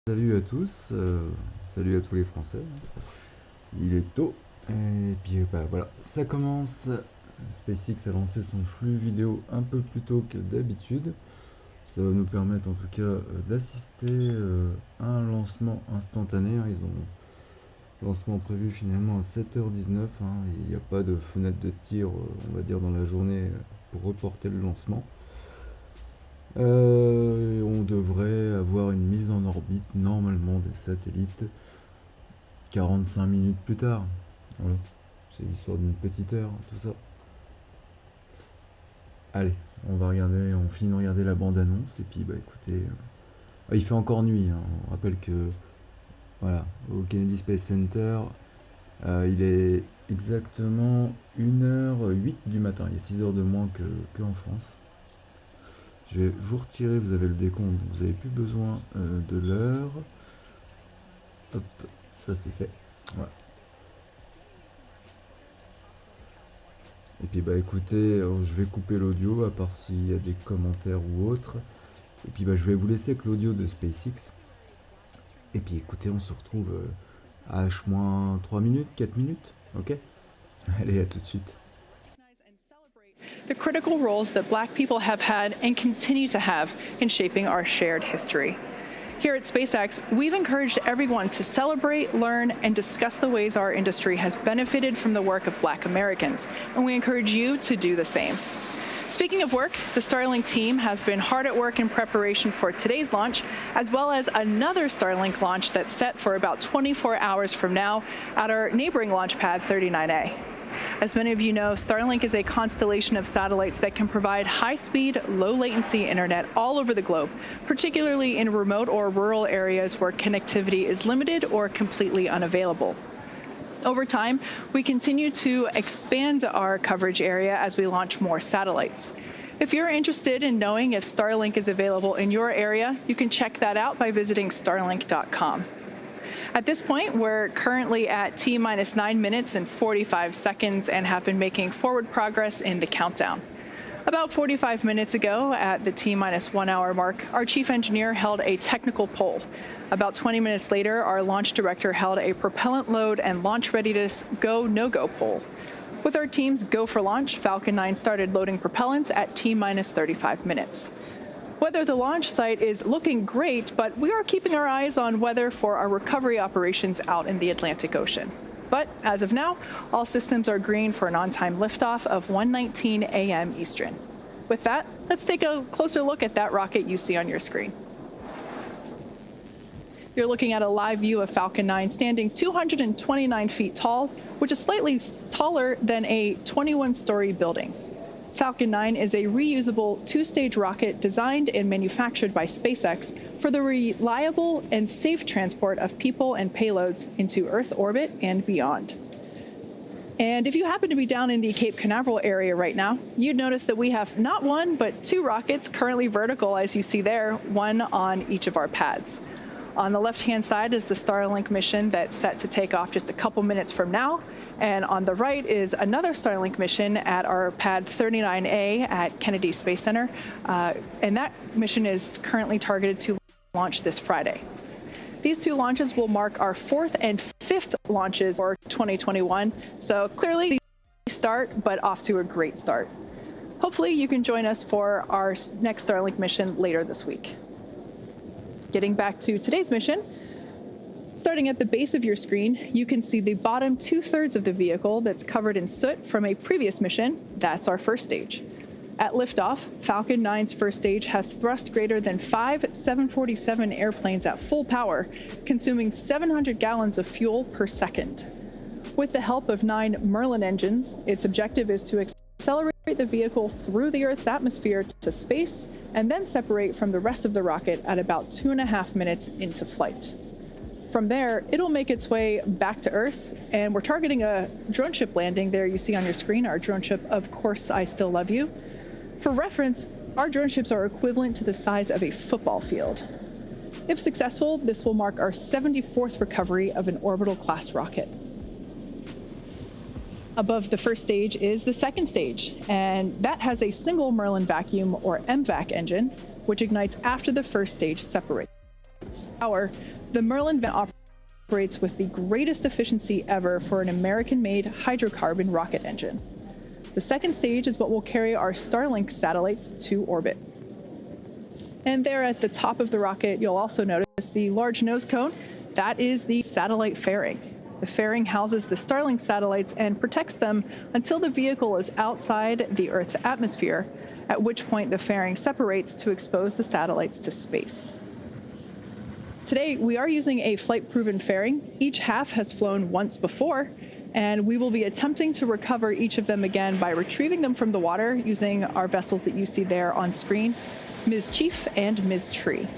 Salut à tous, salut à tous les Français. Il est tôt et puis bah, voilà, ça commence. SpaceX a lancé son flux vidéo un peu plus tôt que d'habitude. Ça va nous permettre en tout cas d'assister à un lancement instantané. Ils ont lancement prévu finalement à 7h19. Il n'y a pas de fenêtre de tir, on va dire, dans la journée pour reporter le lancement. On devrait avoir une mise en orbite normalement des satellites 45 minutes plus tard. Voilà, c'est l'histoire d'une petite heure, tout ça. Allez, on finit de regarder la bande-annonce et puis bah écoutez, il fait encore nuit. On rappelle que voilà, au Kennedy Space Center, il est exactement 1h08 du matin. Il y a 6 heures de moins que en France. Je vais vous retirer, vous avez le décompte, vous n'avez plus besoin de l'heure. Hop, ça c'est fait. Voilà. Et puis bah écoutez, je vais couper l'audio à part s'il y a des commentaires ou autres. Et puis bah je vais vous laisser avec l'audio de SpaceX. Et puis écoutez, on se retrouve à H-3 minutes, 4 minutes, ok? Allez, à tout de suite. The critical roles that Black people have had and continue to have in shaping our shared history. Here at SpaceX, we've encouraged everyone to celebrate, learn, and discuss the ways our industry has benefited from the work of Black Americans, and we encourage you to do the same. Speaking of work, the Starlink team has been hard at work in preparation for today's launch, as well as another Starlink launch that's set for about 24 hours from now at our neighboring launch pad 39A. As many of you know, Starlink is a constellation of satellites that can provide high-speed, low-latency internet all over the globe, particularly in remote or rural areas where connectivity is limited or completely unavailable. Over time, we continue to expand our coverage area as we launch more satellites. If you're interested in knowing if Starlink is available in your area, you can check that out by visiting starlink.com. At this point, we're currently at T-minus 9 minutes and 45 seconds and have been making forward progress in the countdown. About 45 minutes ago, at the T-minus 1 hour mark, our chief engineer held a technical poll. About 20 minutes later, our launch director held a propellant load and launch readiness go, no-go poll. With our team's go for launch, Falcon 9 started loading propellants at T-minus 35 minutes. Weather at the launch site is looking great, but we are keeping our eyes on weather for our recovery operations out in the Atlantic Ocean. But as of now, all systems are green for an on-time liftoff of 1:19 a.m. Eastern. With that, let's take a closer look at that rocket you see on your screen. You're looking at a live view of Falcon 9 standing 229 feet tall, which is slightly taller than a 21-story building. Falcon 9 is a reusable two-stage rocket designed and manufactured by SpaceX for the reliable and safe transport of people and payloads into Earth orbit and beyond. And if you happen to be down in the Cape Canaveral area right now, you'd notice that we have not one, but two rockets currently vertical, as you see there, one on each of our pads. On the left-hand side is the Starlink mission that's set to take off just a couple minutes from now. And on the right is another Starlink mission at our pad 39A at Kennedy Space Center. And that mission is currently targeted to launch this Friday. These two launches will mark our fourth and fifth launches for 2021. So clearly the start, but off to a great start. Hopefully you can join us for our next Starlink mission later this week. Getting back to today's mission, starting at the base of your screen, you can see the bottom 2/3 of the vehicle that's covered in soot from a previous mission. That's our first stage. At liftoff, Falcon 9's first stage has thrust greater than 5 747 airplanes at full power, consuming 700 gallons of fuel per second. With the help of 9 Merlin engines, its objective is to accelerate the vehicle through the Earth's atmosphere to space and then separate from the rest of the rocket at about 2.5 minutes into flight. From there, it'll make its way back to Earth, and we're targeting a drone ship landing there you see on your screen, our drone ship, Of Course I Still Love You. For reference, our drone ships are equivalent to the size of a football field. If successful, this will mark our 74th recovery of an orbital class rocket. Above the first stage is the second stage, and that has a single Merlin vacuum or MVAC engine, which ignites after the first stage separates. Power The Merlin operates with the greatest efficiency ever for an American-made hydrocarbon rocket engine. The second stage is what will carry our Starlink satellites to orbit. And there at the top of the rocket, you'll also notice the large nose cone. That is the satellite fairing. The fairing houses the Starlink satellites and protects them until the vehicle is outside the Earth's atmosphere, at which point the fairing separates to expose the satellites to space. Today, we are using a flight-proven fairing. Each half has flown once before, and we will be attempting to recover each of them again by retrieving them from the water using our vessels that you see there on screen, Ms. Chief and Ms. Tree.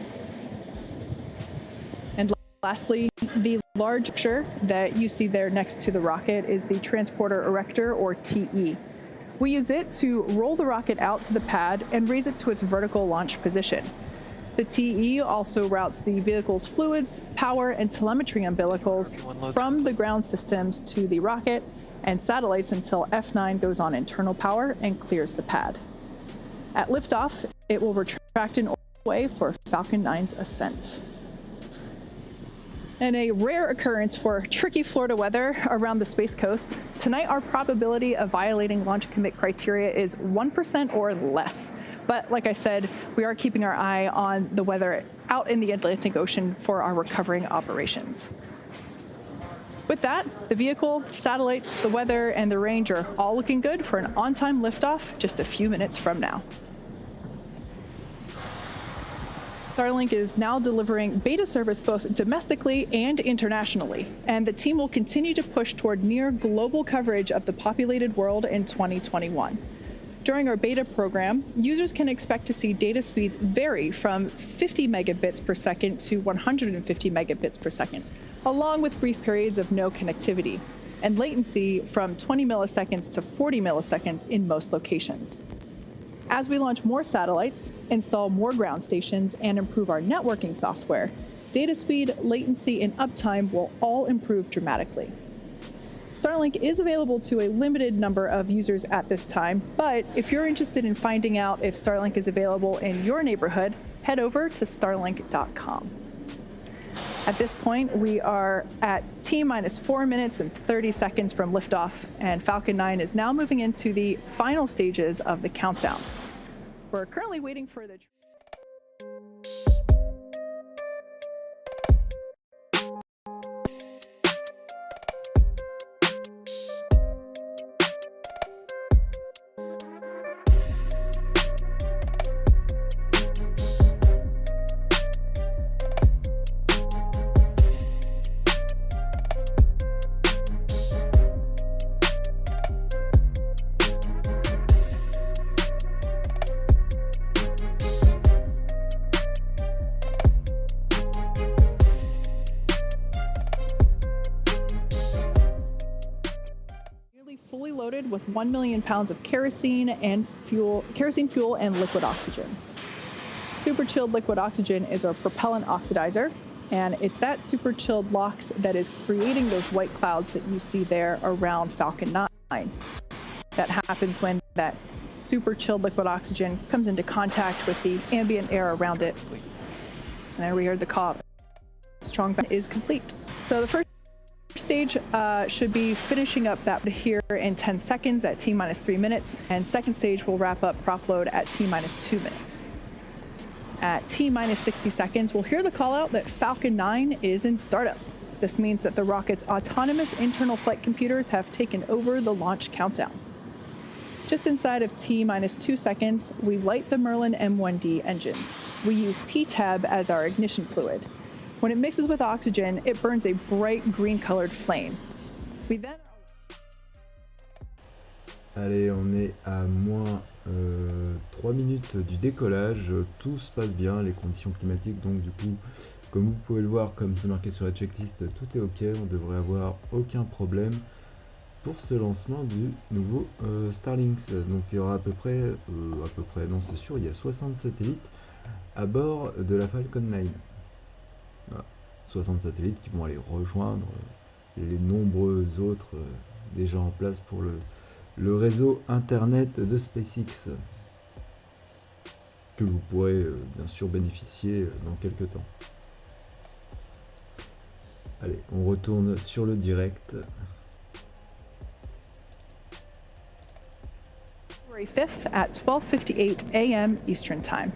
And lastly, the large structure that you see there next to the rocket is the Transporter Erector, or TE. We use it to roll the rocket out to the pad and raise it to its vertical launch position. The TE also routes the vehicle's fluids, power, and telemetry umbilicals from the ground systems to the rocket and satellites until F9 goes on internal power and clears the pad. At liftoff, it will retract and away for Falcon 9's ascent. And a rare occurrence for tricky Florida weather around the Space Coast, tonight our probability of violating launch commit criteria is 1% or less. But like I said, we are keeping our eye on the weather out in the Atlantic Ocean for our recovering operations. With that, the vehicle, satellites, the weather, and the range are all looking good for an on-time liftoff just a few minutes from now. Starlink is now delivering beta service both domestically and internationally, and the team will continue to push toward near global coverage of the populated world in 2021. During our beta program, users can expect to see data speeds vary from 50 megabits per second to 150 megabits per second, along with brief periods of no connectivity, and latency from 20 milliseconds to 40 milliseconds in most locations. As we launch more satellites, install more ground stations, and improve our networking software, data speed, latency, and uptime will all improve dramatically. Starlink is available to a limited number of users at this time, but if you're interested in finding out if Starlink is available in your neighborhood, head over to starlink.com. At this point, we are at T-minus 4 minutes and 30 seconds from liftoff, and Falcon 9 is now moving into the final stages of the countdown. We're currently waiting for the fully loaded with 1 million pounds of kerosene fuel and liquid oxygen. Super chilled liquid oxygen is our propellant oxidizer, and it's that super chilled LOX that is creating those white clouds that you see there around Falcon 9. That happens when that super chilled liquid oxygen comes into contact with the ambient air around it. And there we heard the call. Strong is complete. So the first stage should be finishing up that here in 10 seconds at T-minus 3 minutes, and second stage will wrap up prop load at T-minus 2 minutes. At T-minus 60 seconds, we'll hear the call out that Falcon 9 is in startup. This means that the rocket's autonomous internal flight computers have taken over the launch countdown. Just inside of T-minus 2 seconds, we light the Merlin M1D engines. We use T-Tab as our ignition fluid. When it mixes with oxygen, it burns a bright green-colored flame. We then... Allez, on est à moins 3 minutes du décollage. Tout se passe bien, les conditions climatiques, donc du coup, comme vous pouvez le voir, comme c'est marqué sur la checklist, tout est ok, on devrait avoir aucun problème pour ce lancement du nouveau Starlink. Donc il y aura à peu près, non c'est sûr, il y a 60 satellites à bord de la Falcon 9. Voilà. 60 satellites qui vont aller rejoindre les nombreux autres déjà en place pour le réseau internet de SpaceX, que vous pourrez bien sûr bénéficier dans quelques temps. Allez, on retourne sur le direct. February 5th at 12:58 a.m. Eastern Time.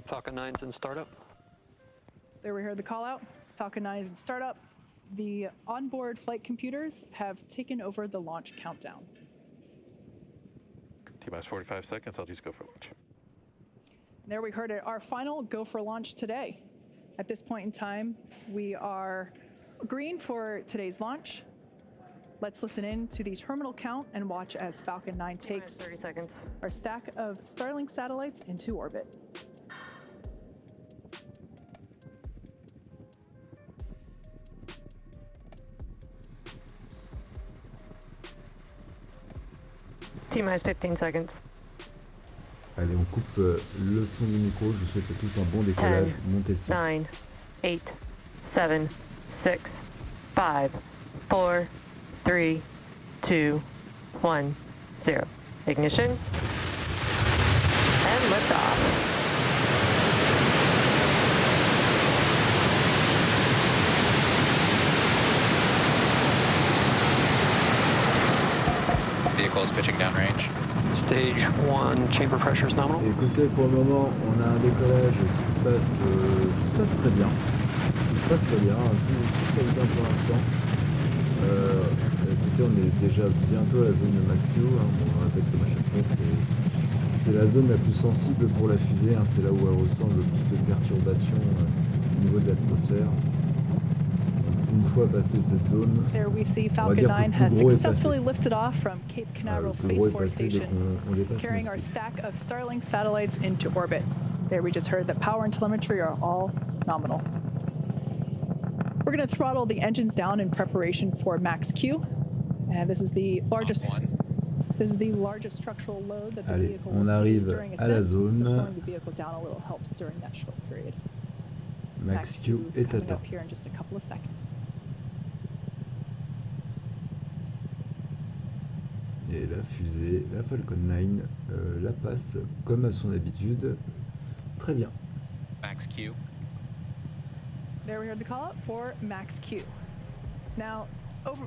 Falcon 9's in startup. So there we heard the call out. Falcon 9 is in startup. The onboard flight computers have taken over the launch countdown. T-minus 45 seconds, I'll just go for launch. There we heard it, our final go for launch today. At this point in time, we are green for today's launch. Let's listen in to the terminal count and watch as Falcon 9 takes 30 seconds. our stack of Starlink satellites into orbit. T-minus 15 seconds. Allez, on coupe le son du micro. Je vous souhaite à tous un bon décollage. 10, Montez le son. 9, 8, 7, 6, 5, 4, 3, 2, 1, 0. Ignition. And liftoff. Vehicle is pitching downrange. Stage 1, chamber pressure is nominal. Et écoutez, pour le moment, on a un décollage qui se passe très bien. Tout se passe bien pour l'instant. Écoutez, on est déjà bientôt à la zone de Max Q. Bon, on répète comme à chaque fois, c'est la zone la plus sensible pour la fusée. C'est là où elle ressent le plus de perturbations au niveau de l'atmosphère. Une fois passé cette zone, There we see on va Falcon dire 9 que le has plus gros est successfully passé. lifted off from Cape Le Canaveral plus Space gros est Force passé dès Station, qu'on dépasse carrying our Max Q. stack of Starlink satellites into orbit. There we just heard that power and telemetry are all nominal. We're going to throttle the engines down in preparation for Max Q. And this is the largest structural load that the Allez, vehicle on will see arrive during à la ascent. So zone. slowing the vehicle down a little helps during that short period. Max Q est coming atteint. up here in just a couple of seconds. Et la fusée, la Falcon 9, la passe comme à son habitude. Très bien. Max Q. There we heard the call out for Max Q. Now,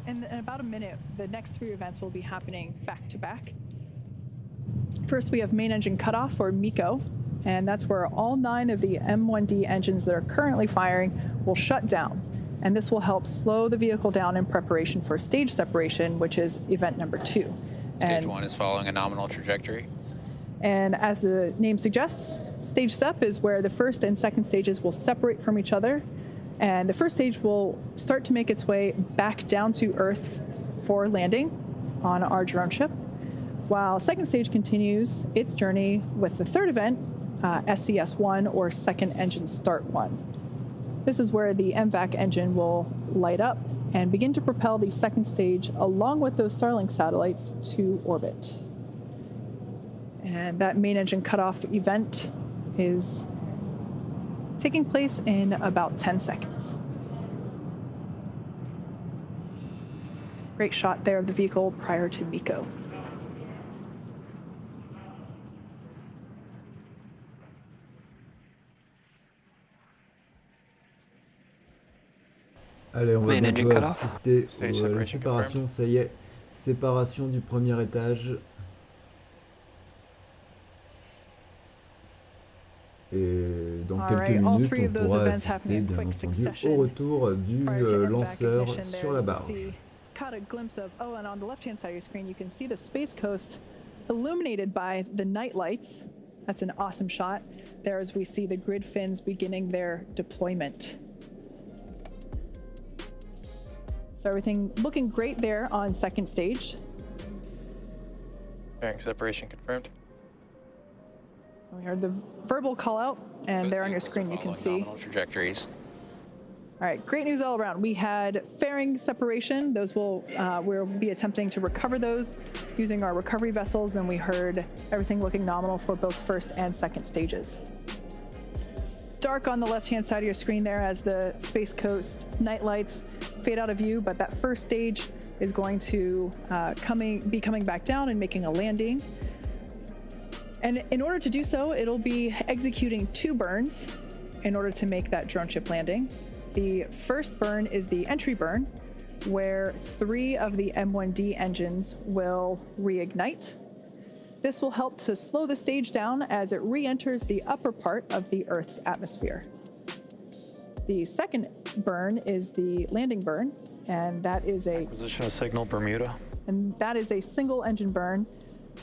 in about a minute, the next three events will be happening back to back. First, we have main engine cutoff, or MECO, and that's where all 9 of the M1D engines that are currently firing will shut down. And this will help slow the vehicle down in preparation for stage separation, which is event number 2. Stage 1 is following a nominal trajectory. And as the name suggests, stage sep is where the first and second stages will separate from each other. And the first stage will start to make its way back down to Earth for landing on our drone ship, while second stage continues its journey with the third event, SES-1, or second engine start 1. This is where the MVAC engine will light up and begin to propel the second stage along with those Starlink satellites to orbit. And that main engine cutoff event is taking place in about 10 seconds. Great shot there of the vehicle prior to MECO. Allez, on va Main engine bientôt cutoff. assister Stage à la separation séparation. Ça y est, séparation du premier étage. Et dans All quelques right, all minutes, three on of those pourra events happening assister, in bien quick entendu, succession. au retour du Prior to MVAC lanceur ignition there, sur la you'll barge. see, caught a glimpse of, and on the left-hand side of your screen, you can see the Space Coast illuminated by the night lights. That's an awesome shot there as we see the grid fins beginning their deployment. So everything looking great there on second stage. Bearing separation confirmed. We heard the verbal call out, and Both there on your vehicles screen are you can following see. nominal trajectories. All right, great news all around. We had fairing separation. Those we'll be attempting to recover those using our recovery vessels. Then we heard everything looking nominal for both first and second stages. It's dark on the left-hand side of your screen there as the Space Coast night lights fade out of view, but that first stage is going to be coming back down and making a landing. And in order to do so, it'll be executing 2 burns in order to make that drone ship landing. The first burn is the entry burn, where 3 of the M1D engines will reignite. This will help to slow the stage down as it re-enters the upper part of the Earth's atmosphere. The second burn is the landing burn, and that is a signal Bermuda. And that is a single engine burn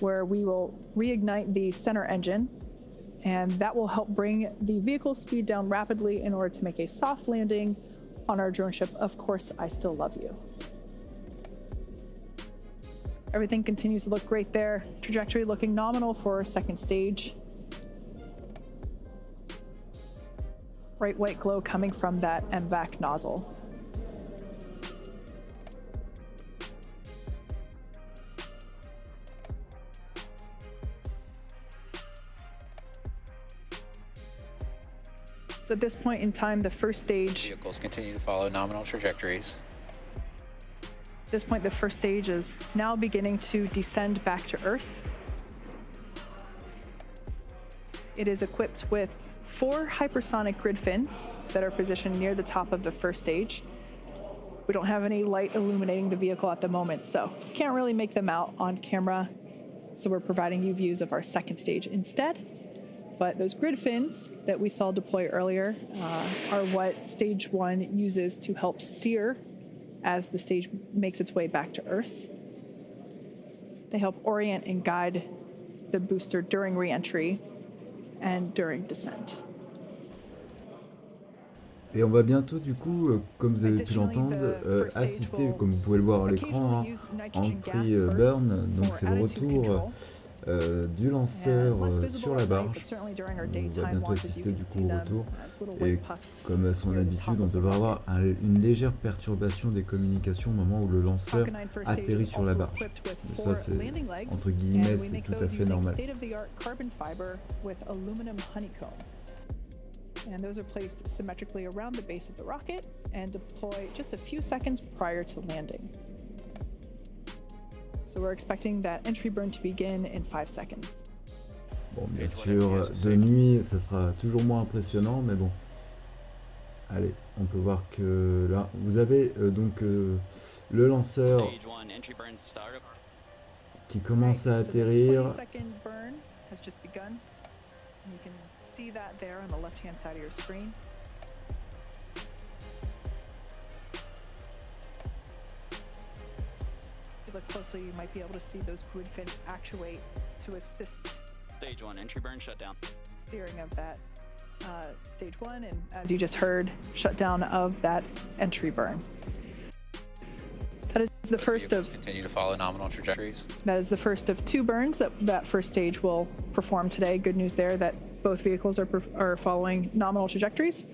where we will reignite the center engine, and that will help bring the vehicle speed down rapidly in order to make a soft landing on our drone ship. Of course, I still love you. Everything continues to look great there. Trajectory looking nominal for second stage. Bright white glow coming from that MVAC nozzle. So at this point in time, the first stage... Vehicles continue to follow nominal trajectories. At this point, the first stage is now beginning to descend back to Earth. It is equipped with 4 hypersonic grid fins that are positioned near the top of the first stage. We don't have any light illuminating the vehicle at the moment, so can't really make them out on camera. So we're providing you views of our second stage instead. But those grid fins that we saw deploy earlier are what stage 1 uses to help steer as the stage makes its way back to Earth. They help orient and guide the booster during re-entry and during descent. Et on va bientôt, du coup, comme vous avez pu l'entendre, assister, comme vous pouvez le voir à l'écran, entry burn, donc c'est le retour du lanceur sur la barge. On va bientôt assister du coup au retour, et comme à son habitude, on devrait avoir une légère perturbation des communications au moment où le lanceur atterrit sur la barge. Donc ça, c'est entre guillemets, c'est tout à fait normal. And those are placed symmetrically around the base of the rocket and deploy just a few seconds prior to landing. So we're expecting that entry burn to begin in 5 seconds. Bon, bien sûr, de nuit, ça sera toujours moins impressionnant, mais bon. Allez, on peut voir que là, vous avez donc le lanceur qui commence à atterrir. You can see that there on the left-hand side of your screen. If you look closely, you might be able to see those grid fins actuate to assist Stage 1 entry burn shutdown. Steering of that stage 1, and as you just heard, shutdown of that entry burn. That is the first of continue to follow nominal trajectories. That is the first of 2 burns that first stage will perform today. Good news there that both vehicles are following nominal trajectories.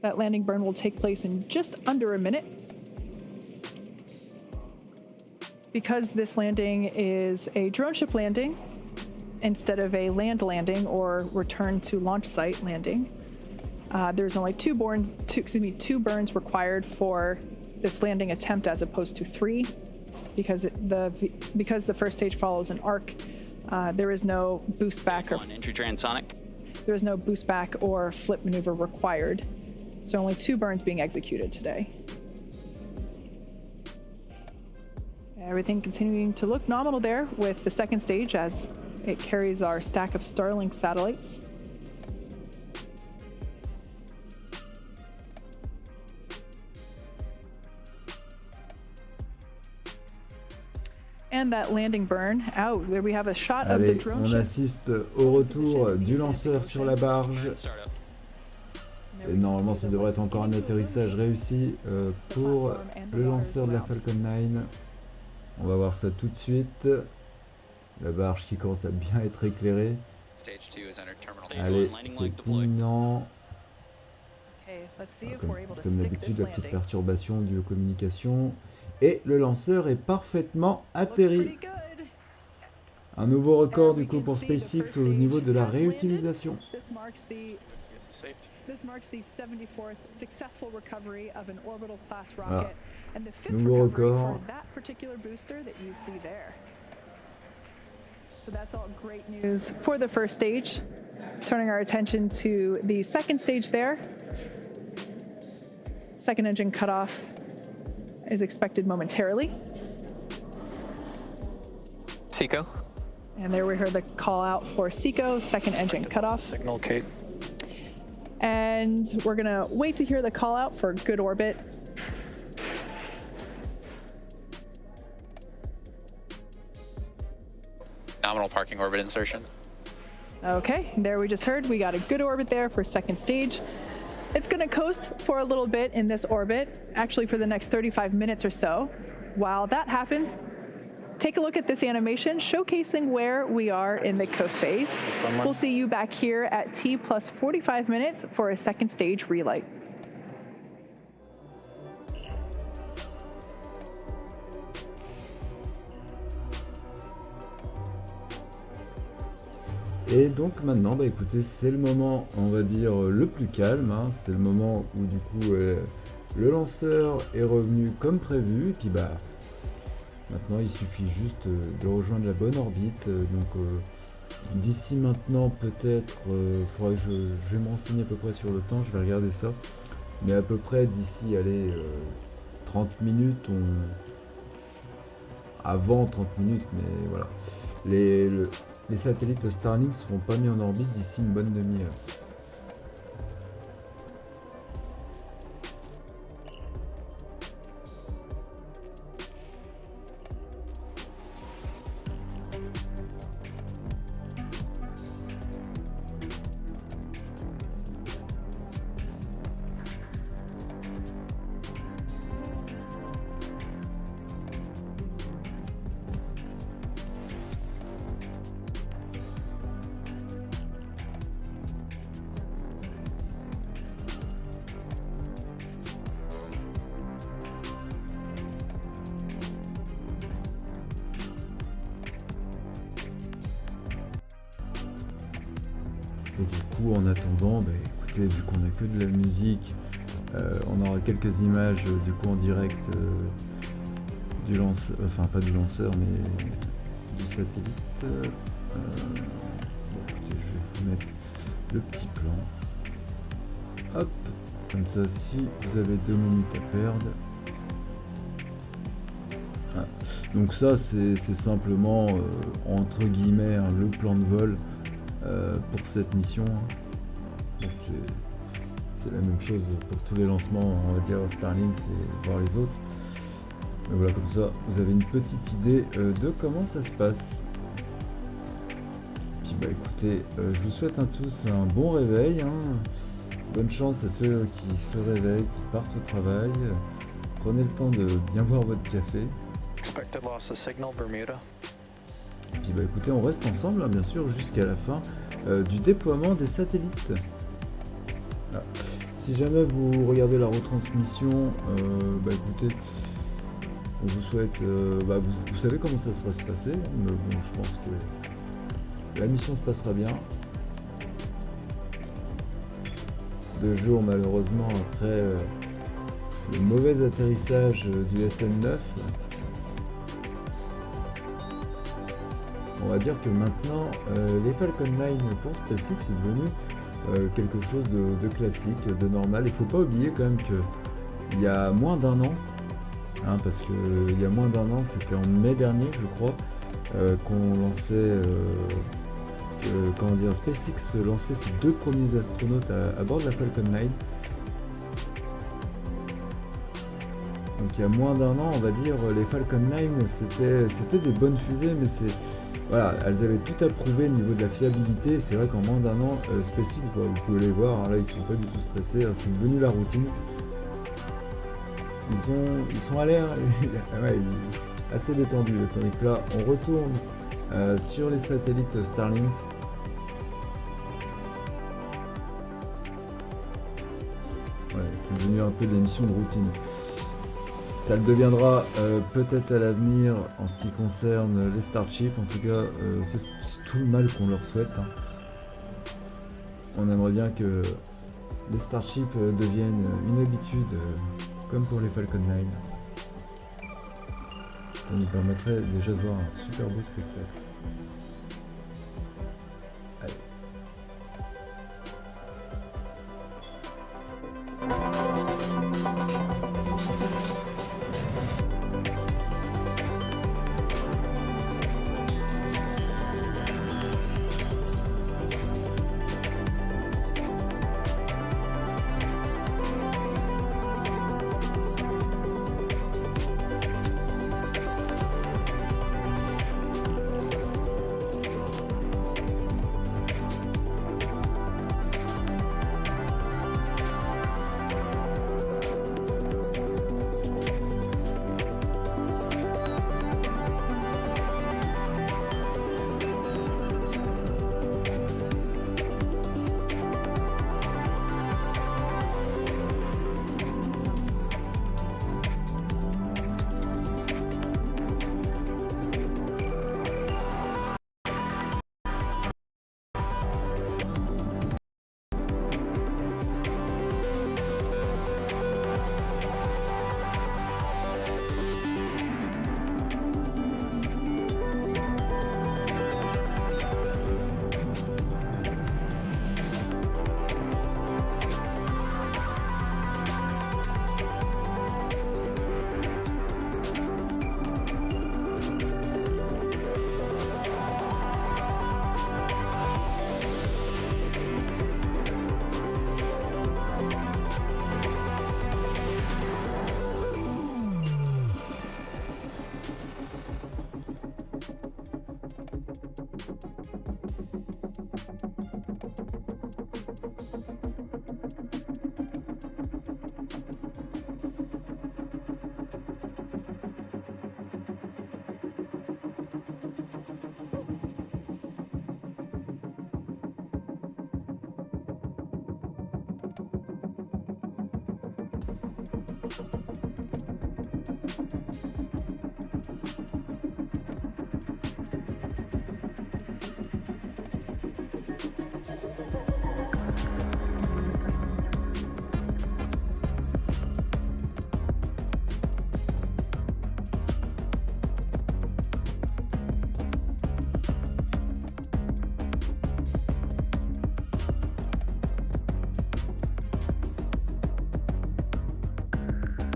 That landing burn will take place in just under a minute. Because this landing is a drone ship landing instead of a land landing or return to launch site landing, there's only 2 burns required for this landing attempt as opposed to 3, because the first stage follows an arc. There is no boost back or entry transonic. There is no boost back or flip maneuver required. So only 2 burns being executed today. Everything continuing to look nominal there with the second stage as it carries our stack of Starlink satellites. And that landing burn out. There we have a shot of the Allez, drone on ship. assiste au retour du lanceur sur la barge. Startup. Et normalement, ça devrait être encore un atterrissage réussi pour le lanceur de la Falcon 9. On va voir ça tout de suite. La barge qui commence à bien être éclairée. Stage 2 has entered terminal. Allez, c'est imminent. Okay, let's see if Comme, we're able to comme stick d'habitude, this la petite landing. perturbation due aux communications. Et le lanceur est parfaitement Looks atterri. pretty good. Un nouveau record And du we coup can pour see the SpaceX first au niveau stage de la has landed. réutilisation. This marks the 74th successful recovery of an orbital class rocket and the 5th Nouveau recovery record. for that particular booster that you see there. So that's all great news for the first stage. Turning our attention to the second stage there. Second engine cutoff is expected momentarily. Seco. And there we heard the call out for SECO, second engine cutoff. Signal, Kate. And we're gonna wait to hear the call out for good orbit. Nominal parking orbit insertion. Okay, there we just heard we got a good orbit there for second stage. It's gonna coast for a little bit in this orbit, actually for the next 35 minutes or so. While that happens, take a look at this animation showcasing where we are in the coast phase. We'll see you back here at T plus 45 minutes for a second stage relight. Et donc maintenant, bah écoutez, c'est le moment, on va dire, le plus calme. Hein. C'est le moment où du coup le lanceur est revenu comme prévu. Et puis bah maintenant, il suffit juste de rejoindre la bonne orbite. Donc d'ici maintenant, peut-être, faudra que je vais me renseigner à peu près sur le temps. Je vais regarder ça. Mais à peu près d'ici, allez, 30 minutes, avant 30 minutes, mais voilà. Les satellites Starlink ne seront pas mis en orbite d'ici une bonne demi-heure. Et du coup, en attendant, bah, écoutez, vu qu'on a que de la musique, on aura quelques images du coup en direct du lanceur, enfin pas du lanceur, mais du satellite. Bon, écoutez, je vais vous mettre le petit plan. Hop, comme ça, si vous avez 2 minutes à perdre. Voilà. Donc ça, c'est simplement entre guillemets hein, le plan de vol. Pour cette mission. Donc c'est la même chose pour tous les lancements, on va dire Starlink, c'est voir les autres. Mais voilà, comme ça, vous avez une petite idée de comment ça se passe. Puis bah écoutez, je vous souhaite à tous un bon réveil. Hein. Bonne chance à ceux qui se réveillent, qui partent au travail. Prenez le temps de bien boire votre café. Expected loss of signal, Bermuda. Et puis bah écoutez, on reste ensemble hein, bien sûr jusqu'à la fin du déploiement des satellites. Voilà. Si jamais vous regardez la retransmission, bah écoutez, on vous souhaite, bah vous savez comment ça va se passer, mais bon, je pense que la mission se passera bien. 2 jours malheureusement après le mauvais atterrissage du SN9. On va dire que maintenant, les Falcon 9 pour SpaceX c'est devenu quelque chose de classique, de normal. Il ne faut pas oublier quand même qu'il y a moins d'1 an, hein, parce qu'il y a moins d'1 an, c'était en mai dernier je crois, qu'on lançait, comment dire, SpaceX lançait ses 2 premiers astronautes à bord de la Falcon 9. Donc il y a moins d'un an, on va dire, les Falcon 9 c'était des bonnes fusées, mais voilà, elles avaient tout à prouver au niveau de la fiabilité. C'est vrai qu'en moins d'un an, SpaceX, vous pouvez les voir, hein, là ils sont pas du tout stressés, hein, c'est devenu la routine. Ils sont à l'air ouais, assez détendus. Tandis que là, on retourne sur les satellites Starlink. Ouais, c'est devenu un peu des missions de routine. Ça le deviendra peut-être à l'avenir en ce qui concerne les Starship. En tout cas, c'est tout le mal qu'on leur souhaite. Hein. On aimerait bien que les Starship deviennent une habitude, comme pour les Falcon 9. Ça nous permettrait déjà de voir un super beau spectacle. Allez.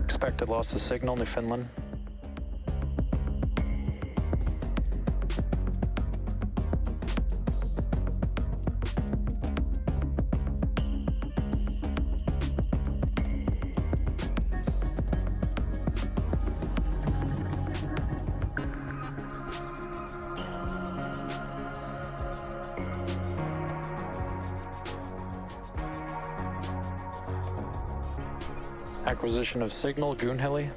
Expected loss of signal, Newfoundland. Acquisition of signal, Goonhilly.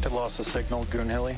Expected loss of signal, Goonhilly.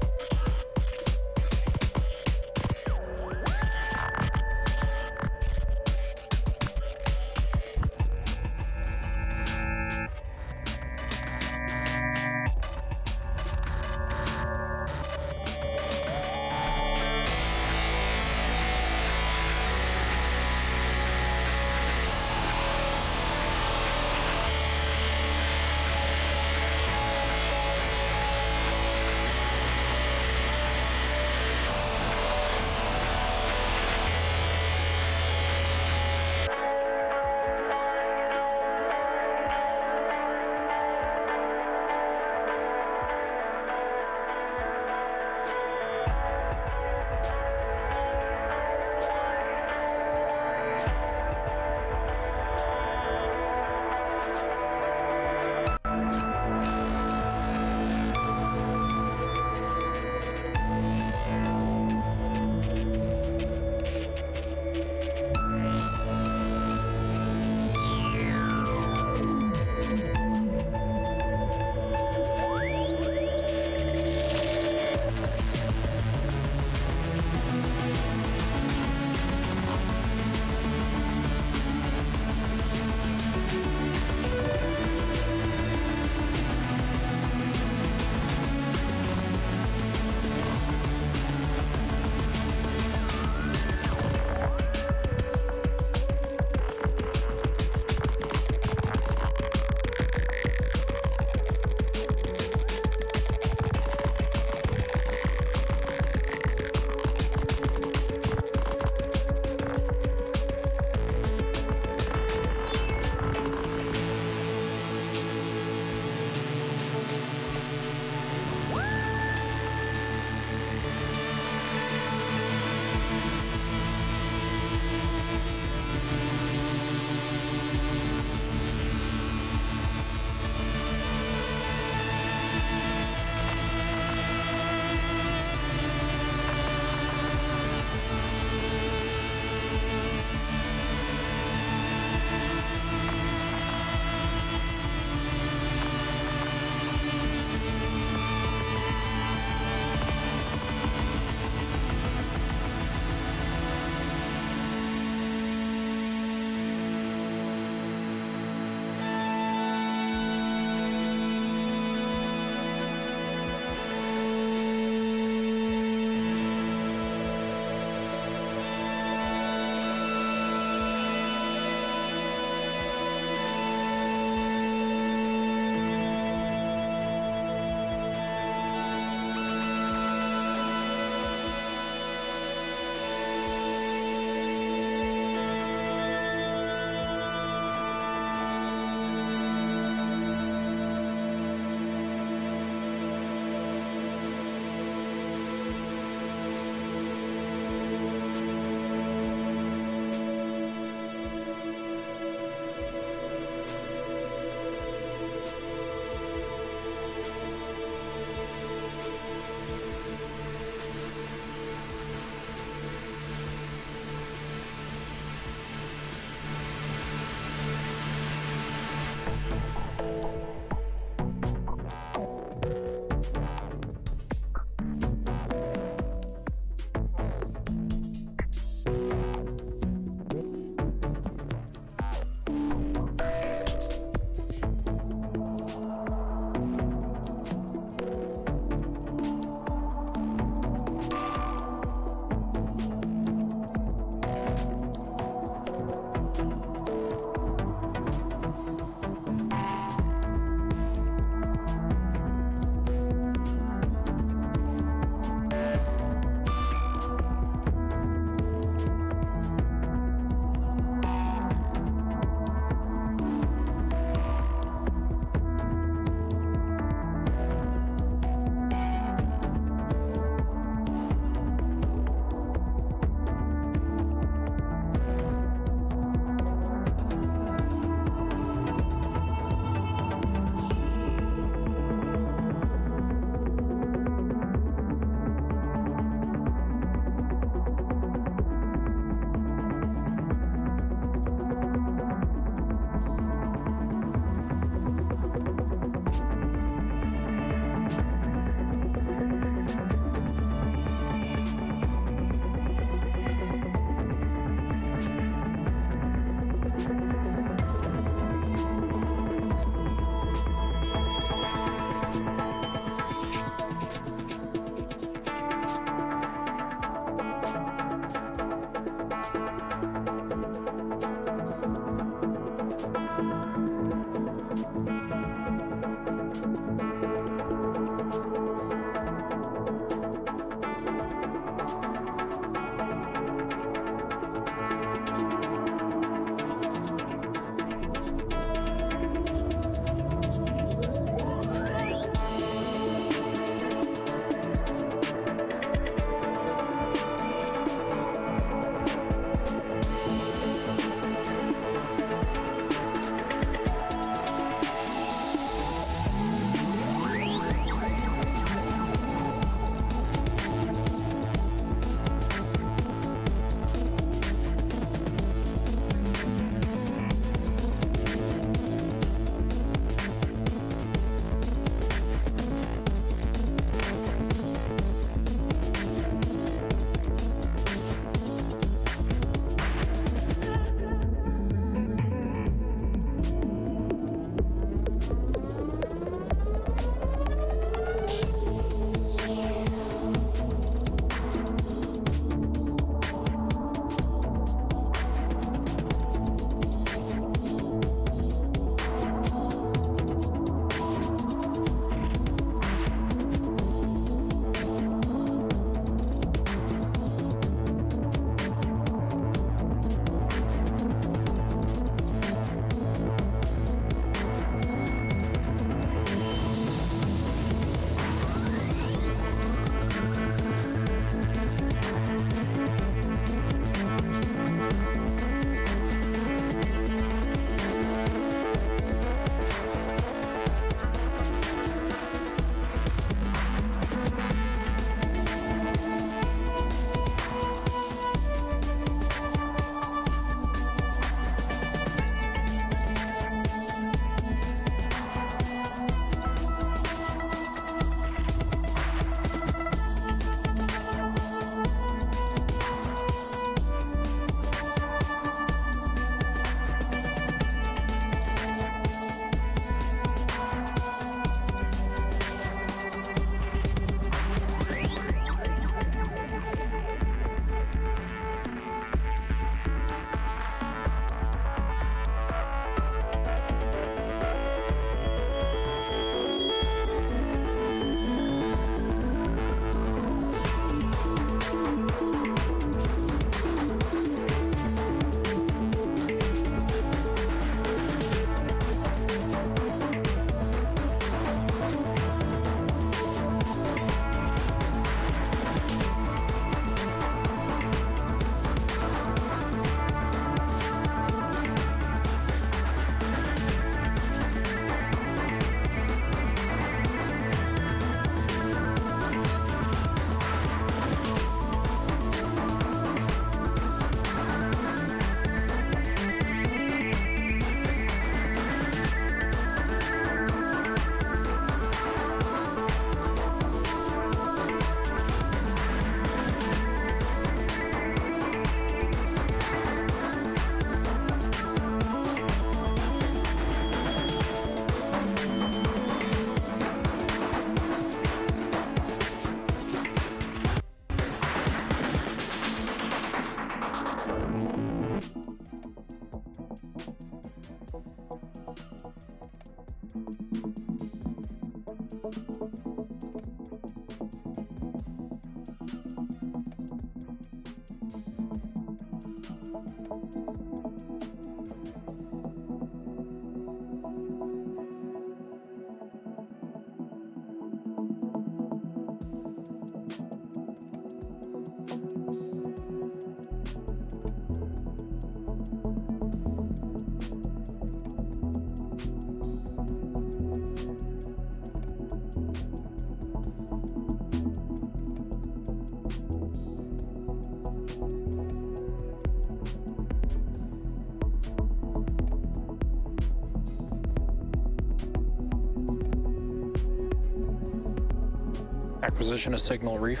Acquisition of signal reef.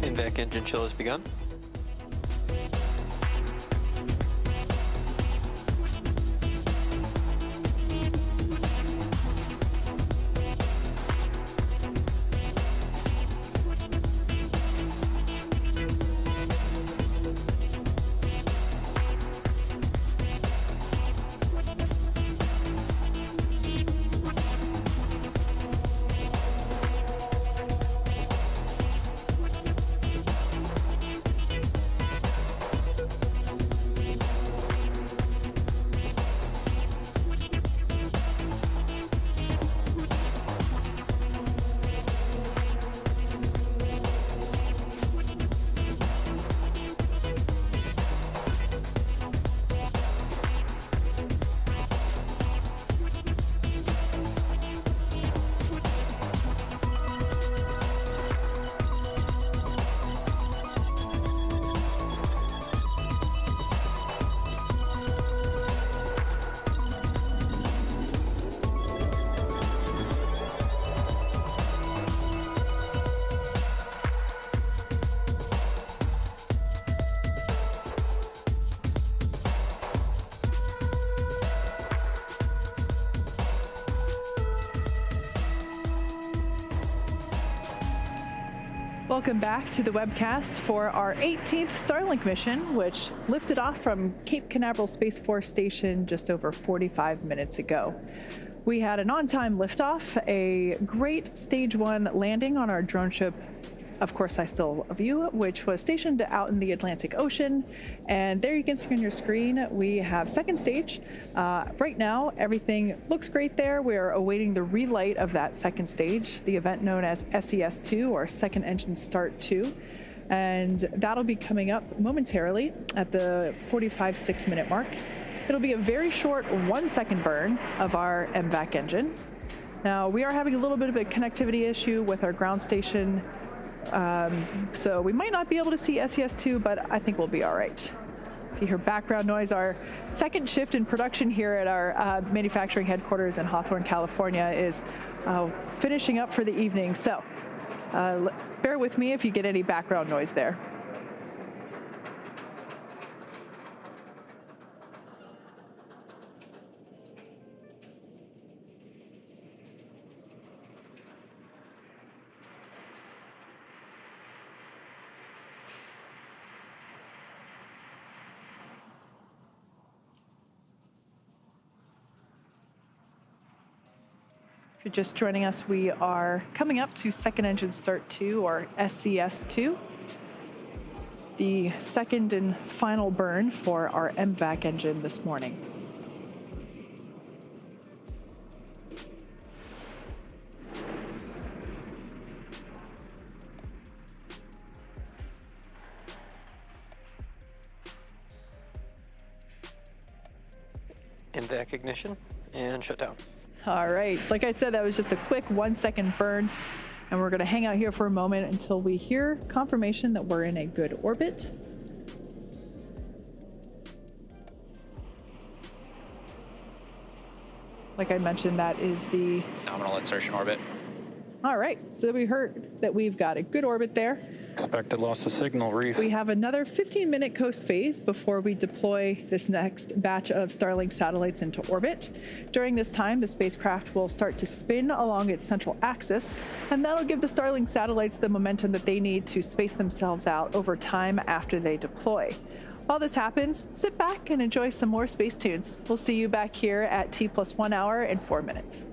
In-back engine chill has begun. Welcome back to the webcast for our 18th Starlink mission, which lifted off from Cape Canaveral Space Force Station just over 45 minutes ago. We had an on-time liftoff, a great stage 1 landing on our drone ship, Of Course I Still Love You, which was stationed out in the Atlantic Ocean. And there you can see on your screen, we have second stage. Right now, everything looks great there. We are awaiting the relight of that second stage, the event known as SES-2, or Second Engine Start 2. And that'll be coming up momentarily at the 45-6 minute mark. It'll be a very short 1-second burn of our MVAC engine. Now, we are having a little bit of a connectivity issue with our ground station, so we might not be able to see SES-2, but I think we'll be all right. If you hear background noise, our second shift in production here at our manufacturing headquarters in Hawthorne, California is finishing up for the evening, so bear with me if you get any background noise there. If you're just joining us, we are coming up to Second Engine Start 2, or SES-2, the second and final burn for our MVAC engine this morning. MVAC ignition and shutdown. All right, like I said, that was just a quick 1-second burn, and we're gonna hang out here for a moment until we hear confirmation that we're in a good orbit. Like I mentioned, that is the Nominal insertion orbit. All right, so we heard that we've got a good orbit there. Expected loss of signal, reef. We have another 15-minute coast phase before we deploy this next batch of Starlink satellites into orbit. During this time, the spacecraft will start to spin along its central axis, and that'll give the Starlink satellites the momentum that they need to space themselves out over time after they deploy. While this happens, sit back and enjoy some more space tunes. We'll see you back here at T+1 hour and 4 minutes.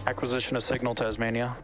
Acquisition of signal, Tasmania.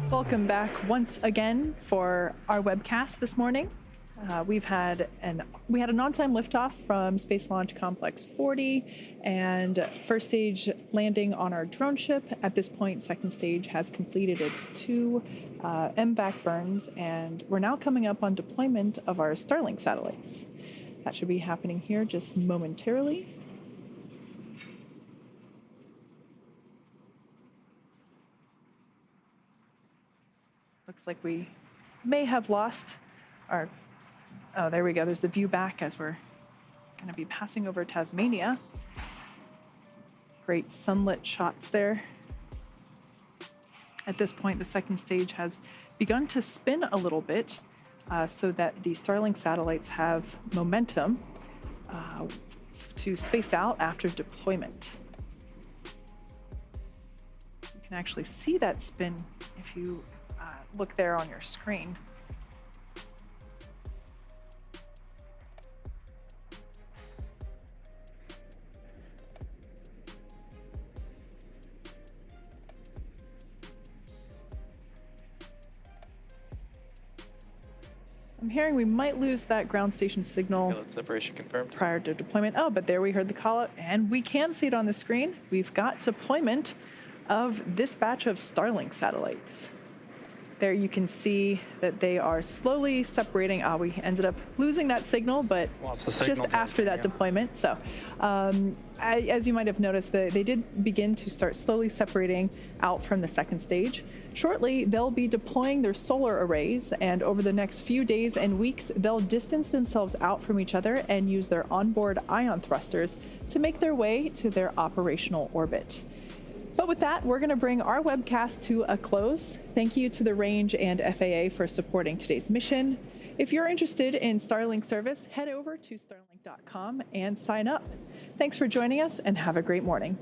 Welcome back once again for our webcast this morning. We had an on-time liftoff from Space Launch Complex 40 and first stage landing on our drone ship. At this point, second stage has completed its 2 MVAC burns, and we're now coming up on deployment of our Starlink satellites. That should be happening here just momentarily. Looks like we may have lost our, oh, there we go. There's the view back as we're going to be passing over Tasmania. Great sunlit shots there. At this point, the second stage has begun to spin a little bit so that the Starlink satellites have momentum to space out after deployment. You can actually see that spin if you look there on your screen. I'm hearing we might lose that ground station signal Separation confirmed. prior to deployment. Oh, but there we heard the call out, and we can see it on the screen. We've got deployment of this batch of Starlink satellites. There you can see that they are slowly separating. We ended up losing that signal, but just after that deployment. So as you might have noticed, they did begin to start slowly separating out from the second stage. Shortly, they'll be deploying their solar arrays, and over the next few days and weeks, they'll distance themselves out from each other and use their onboard ion thrusters to make their way to their operational orbit. But with that, we're going to bring our webcast to a close. Thank you to the Range and FAA for supporting today's mission. If you're interested in Starlink service, head over to starlink.com and sign up. Thanks for joining us, and have a great morning.